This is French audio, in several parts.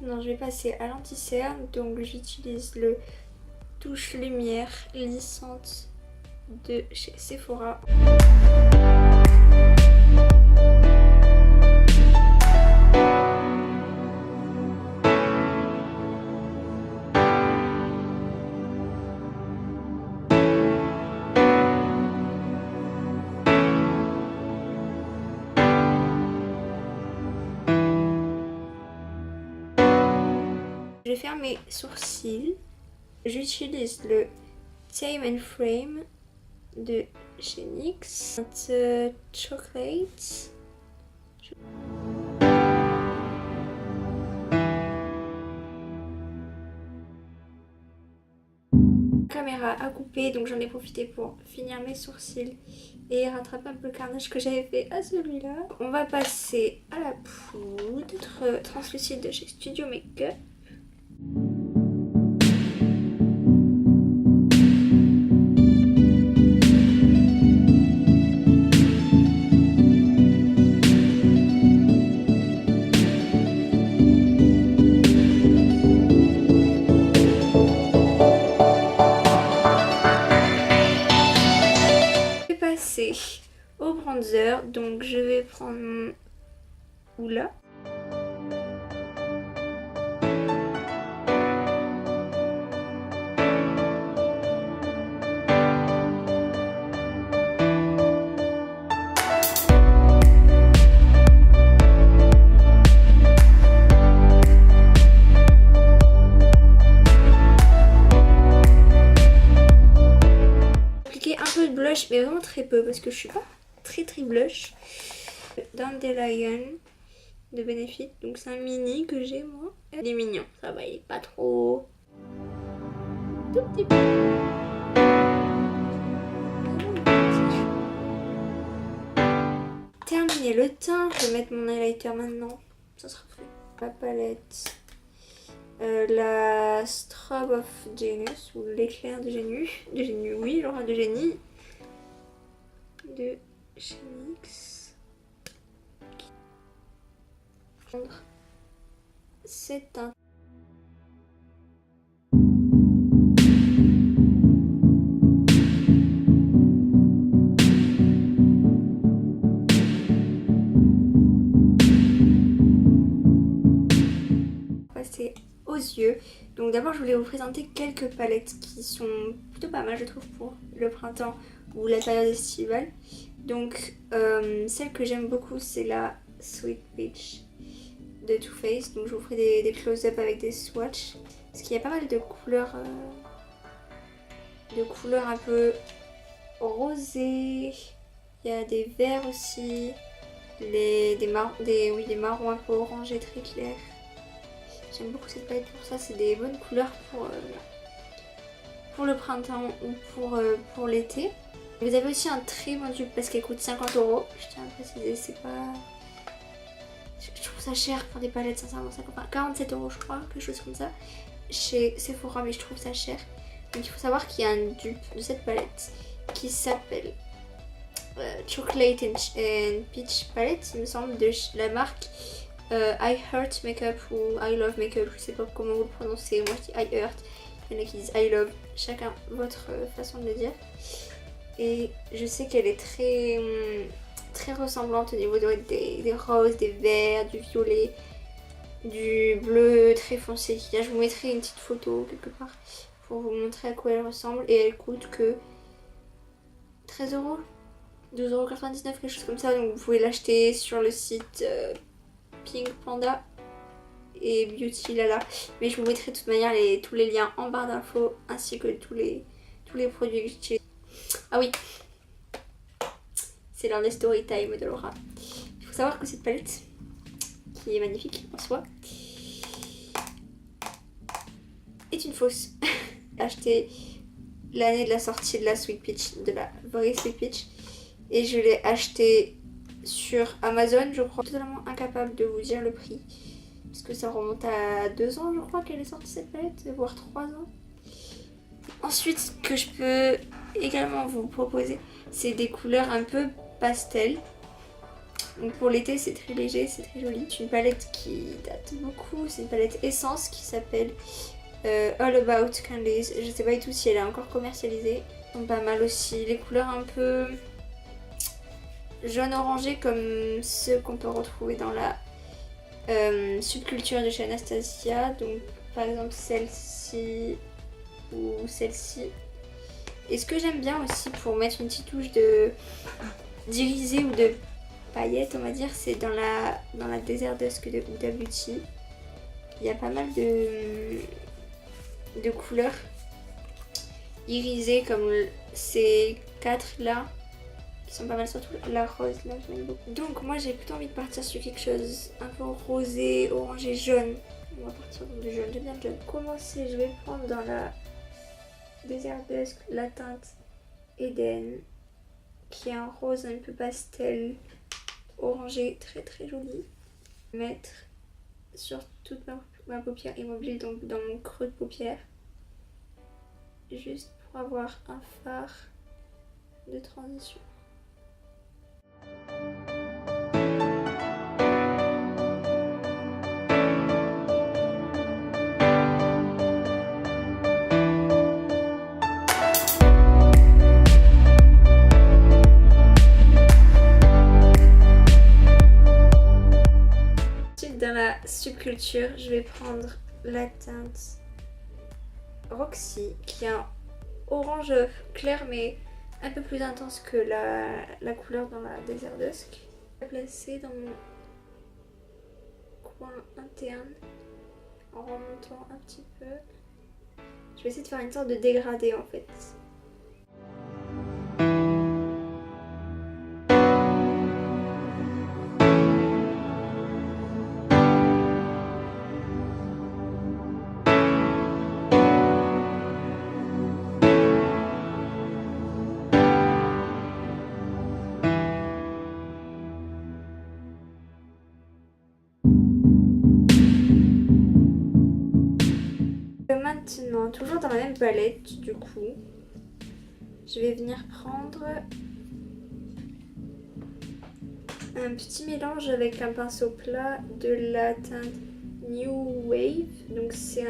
maintenant je vais passer à l'anti-cerne, donc j'utilise le touche lumière lissante de chez Sephora. Je vais faire mes sourcils. J'utilise le Tame and Frame de chez NYX. Chocolate. La caméra a coupé, donc j'en ai profité pour finir mes sourcils et rattraper un peu le carnage que j'avais fait à celui-là. On va passer à la poudre translucide de chez Studio Makeup. Au bronzer, donc je vais prendre mon Oula. Mais vraiment très peu parce que je suis pas très blush. Dandelion de Benefit, donc c'est un mini que j'ai moi. Il est mignon, ça va, il est pas trop. Tout petit peu. Terminé le teint, je vais mettre mon highlighter maintenant, ça sera fait. La palette, la Strobe of Genius ou l'éclair de génie, oui, l'aura de génie. De chez NYX. C'est un passer aux yeux. Donc d'abord je voulais vous présenter quelques palettes qui sont plutôt pas mal je trouve pour le printemps ou la période estivale. Donc celle que j'aime beaucoup c'est la Sweet Peach de Too Faced. Donc je vous ferai des close-up avec des swatchs parce qu'il y a pas mal de couleurs un peu rosées. Il y a des verts aussi, des marrons un peu orangés très clairs. J'aime beaucoup cette palette pour ça, c'est des bonnes couleurs pour le printemps ou pour l'été. Vous avez aussi un très bon dupe parce qu'elle coûte 50 €. Je tiens à préciser, c'est pas... Je trouve ça cher pour des palettes, sincèrement, 47 € je crois, quelque chose comme ça. Chez Sephora, mais je trouve ça cher. Donc il faut savoir qu'il y a un dupe de cette palette qui s'appelle Chocolate and Peach Palette, il me semble, de la marque I Heart Makeup ou I Love Makeup, je sais pas comment vous le prononcez, moi je dis I Heart, il y en a qui disent I Love, chacun votre façon de le dire. Et je sais qu'elle est très ressemblante au niveau des roses, des verts, du violet, du bleu très foncé. Là, je vous mettrai une petite photo quelque part pour vous montrer à quoi elle ressemble. Et elle coûte que 13 €, 12,99 €, quelque chose comme ça. Donc vous pouvez l'acheter sur le site Pink Panda et Beauty Lala. Mais je vous mettrai de toute manière tous les liens en barre d'infos ainsi que tous les produits que j'utilise. Ah oui, c'est l'heure des story time de Laura. Il faut savoir que cette palette, qui est magnifique en soi, est une fausse. Acheté l'année de la sortie de la Sweet Peach, de la vraie Sweet Peach, et je l'ai acheté sur Amazon, je crois. Totalement incapable de vous dire le prix parce que ça remonte à 2 ans je crois qu'elle est sortie cette palette, voire 3 ans. Ensuite, ce que je peux également vous proposer, c'est des couleurs un peu pastel. Donc pour l'été c'est très léger, c'est très joli. C'est une palette qui date beaucoup, c'est une palette Essence qui s'appelle All About Candies. Je sais pas du tout si elle est encore commercialisée. Ils sont pas mal aussi, les couleurs un peu jaune orangé comme ceux qu'on peut retrouver dans la subculture de chez Anastasia. Donc par exemple celle-ci ou celle-ci. Et ce que j'aime bien aussi pour mettre une petite touche d'irisé ou de paillettes on va dire, c'est dans la Desert Dusk de Huda Beauty. Il y a pas mal de couleurs irisées comme ces 4 là qui sont pas mal, surtout la rose là j'aime beaucoup. Donc moi j'ai plutôt envie de partir sur quelque chose un peu rosé, orangé, jaune. On va partir dans du jaune, j'aime bien le jaune. Pour commencer je vais prendre dans la Desert Dusk la teinte Eden qui est un rose un peu pastel orangé très très joli. Mettre sur toute ma paupière immobile, donc dans mon creux de paupière, juste pour avoir un fard de transition. Dans la subculture, je vais prendre la teinte Roxy qui est un orange clair mais un peu plus intense que la couleur dans la Desert Dusk. Je vais la placer dans mon coin interne en remontant un petit peu. Je vais essayer de faire une sorte de dégradé en fait. Maintenant, toujours dans la même palette, du coup, je vais venir prendre un petit mélange avec un pinceau plat de la teinte New Wave. Donc c'est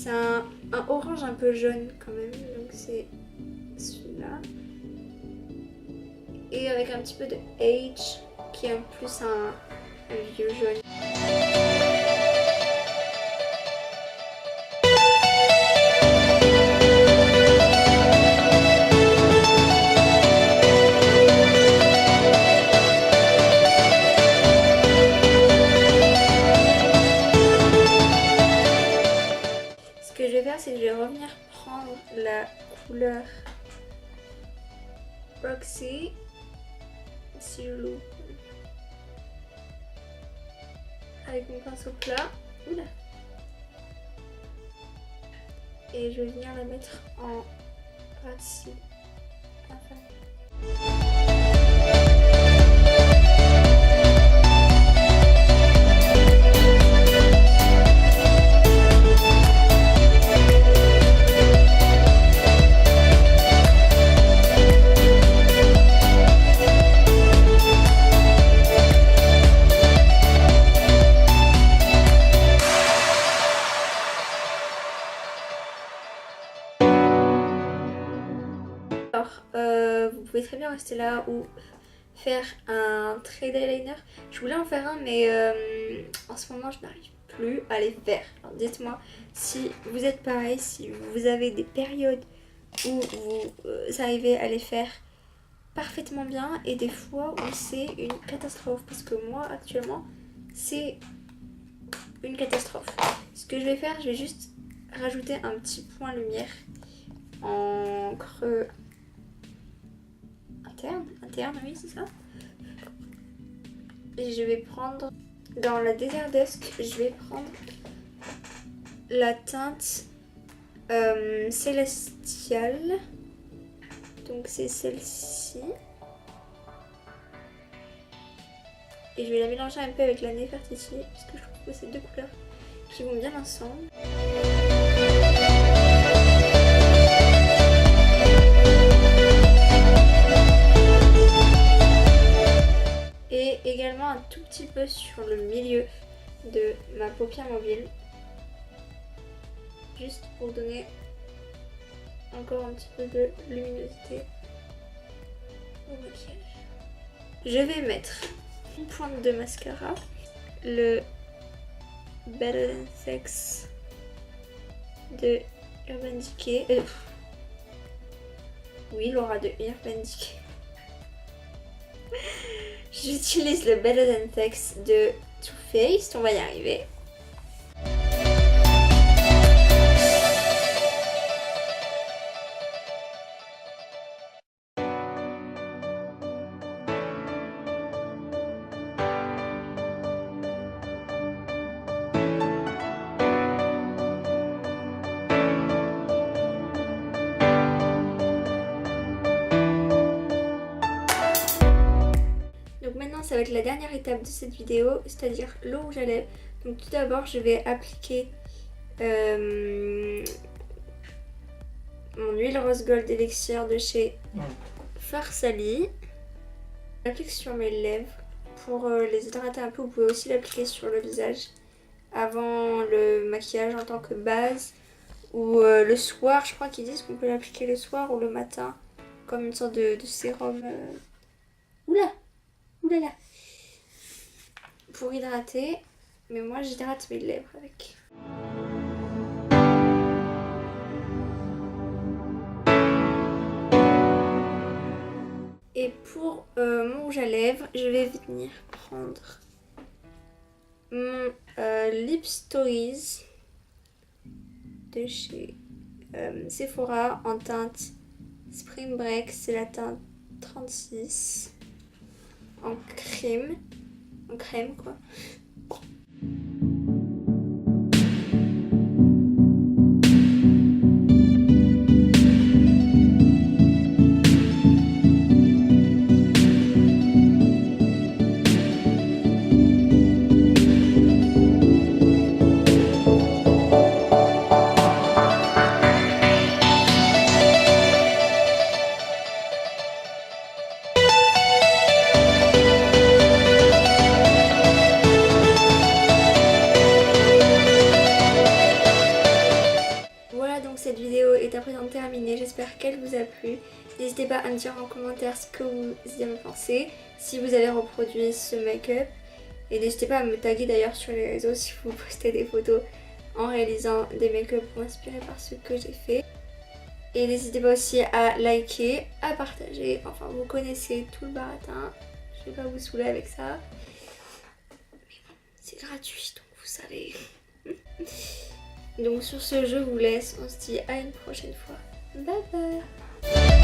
un orange un peu jaune quand même, donc c'est celui-là. Et avec un petit peu de Age qui est en plus un vieux jaune. C'est que je vais revenir prendre la couleur Roxy, si je l'ouvre, avec mon pinceau plat. Oula. Et je vais venir la mettre en ras de cils. Alors, vous pouvez très bien rester là ou faire un trait d'eyeliner. Je voulais en faire un mais en ce moment je n'arrive plus à les faire. Alors dites-moi si vous êtes pareil, si vous avez des périodes où vous arrivez à les faire parfaitement bien et des fois où c'est une catastrophe. Parce que moi actuellement c'est une catastrophe. Ce que je vais faire, je vais juste rajouter un petit point lumière en creux interne, oui c'est ça. Et je vais prendre, dans la Desert Dusk, je vais prendre la teinte Célestial. Donc c'est celle-ci. Et je vais la mélanger un peu avec la Nefertiti, parce que je trouve que c'est deux couleurs qui vont bien ensemble. petit peu sur le milieu de ma paupière mobile. Juste pour donner encore un petit peu de luminosité au maquillage. Je vais mettre une pointe de mascara, le Better Than Sex de Urban Decay. Oui, Laura de Urban Decay. J'utilise le Better Than Sex de Too Faced, on va y arriver. Donc maintenant ça va être la dernière étape de cette vidéo, c'est-à-dire le rouge à lèvres. Donc tout d'abord je vais appliquer mon huile rose gold élixir de chez Farsali. J'applique sur mes lèvres pour les hydrater un peu. Vous pouvez aussi l'appliquer sur le visage avant le maquillage en tant que base. Ou le soir, je crois qu'ils disent qu'on peut l'appliquer le soir ou le matin comme une sorte de sérum. Oula! Oulala! Pour hydrater, mais moi j'hydrate mes lèvres avec. Et pour mon rouge à lèvres, je vais venir prendre mon Lip Stories de chez Sephora en teinte Spring Break, c'est la teinte 36 en crème quoi. Cette vidéo est à présent terminée, j'espère qu'elle vous a plu. N'hésitez pas à me dire en commentaire ce que vous y avez pensé, si vous avez reproduit ce make-up. Et n'hésitez pas à me taguer d'ailleurs sur les réseaux si vous postez des photos en réalisant des make-up inspirés par ce que j'ai fait. Et n'hésitez pas aussi à liker, à partager, enfin vous connaissez tout le baratin. Je vais pas vous saouler avec ça. Mais bon, c'est gratuit donc vous savez. Donc sur ce, je vous laisse. On se dit à une prochaine fois. Bye bye.